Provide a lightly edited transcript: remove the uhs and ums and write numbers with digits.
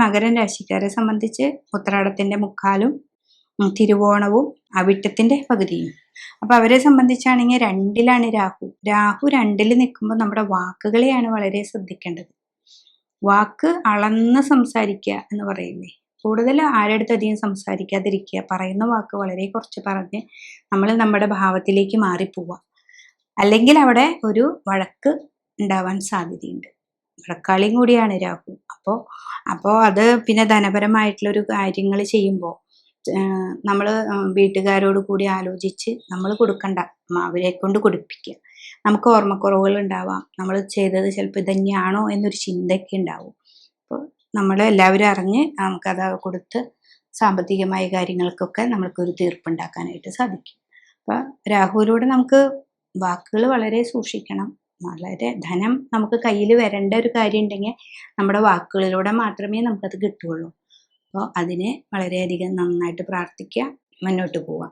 മകരം രാശിക്കാരെ സംബന്ധിച്ച് ഉത്രാടത്തിന്റെ മുക്കാലും തിരുവോണവും അവിട്ടത്തിന്റെ പകുതിയും. അപ്പൊ അവരെ സംബന്ധിച്ചാണെങ്കിൽ രണ്ടിലാണ് രാഹു. രാഹു രണ്ടിൽ നിൽക്കുമ്പോൾ നമ്മുടെ വാക്കുകളെയാണ് വളരെ ശ്രദ്ധിക്കേണ്ടത്. വാക്ക് അളന്ന് സംസാരിക്കുക എന്ന് പറയില്ലേ, കൂടുതൽ ആരടുത്ത് അധികം സംസാരിക്കാതിരിക്കുക, പറയുന്ന വാക്ക് വളരെ കുറച്ച് പറഞ്ഞ് നമ്മൾ നമ്മുടെ ഭാവത്തിലേക്ക് മാറിപ്പോവുക. അല്ലെങ്കിൽ അവിടെ ഒരു വഴക്ക് ഉണ്ടാവാൻ സാധ്യതയുണ്ട്. വഴക്കാളിയും കൂടിയാണ് രാഹു. അപ്പോൾ അത് പിന്നെ ധനപരമായിട്ടുള്ളൊരു കാര്യങ്ങൾ ചെയ്യുമ്പോൾ നമ്മൾ വീട്ടുകാരോട് കൂടി ആലോചിച്ച് നമ്മൾ കൊടുക്കണ്ട, അവരെ കൊണ്ട് കൊടുപ്പിക്കുക. നമുക്ക് ഓർമ്മക്കുറവുകൾ ഉണ്ടാവാം, നമ്മൾ ചെയ്തത് ചിലപ്പോൾ ഇതന്നെയാണോ എന്നൊരു ചിന്തയൊക്കെ ഉണ്ടാവും. അപ്പോൾ നമ്മൾ എല്ലാവരും അറിഞ്ഞ് നമുക്കത് കൊടുത്ത് സാമ്പത്തികമായ കാര്യങ്ങൾക്കൊക്കെ നമ്മൾക്കൊരു തീർപ്പുണ്ടാക്കാനായിട്ട് സാധിക്കും. അപ്പോൾ രാഹുവിലൂടെ നമുക്ക് വാക്കുകൾ വളരെ സൂക്ഷിക്കണം. വളരെ ധനം നമുക്ക് കയ്യിൽ വരേണ്ട ഒരു കാര്യം ഉണ്ടെങ്കിൽ നമ്മുടെ വാക്കുകളിലൂടെ മാത്രമേ നമുക്കത് കിട്ടുകയുള്ളൂ. അപ്പോൾ അതിനെ വളരെയധികം നന്നായിട്ട് പ്രാർത്ഥിക്കുക, മുന്നോട്ട് പോവുക.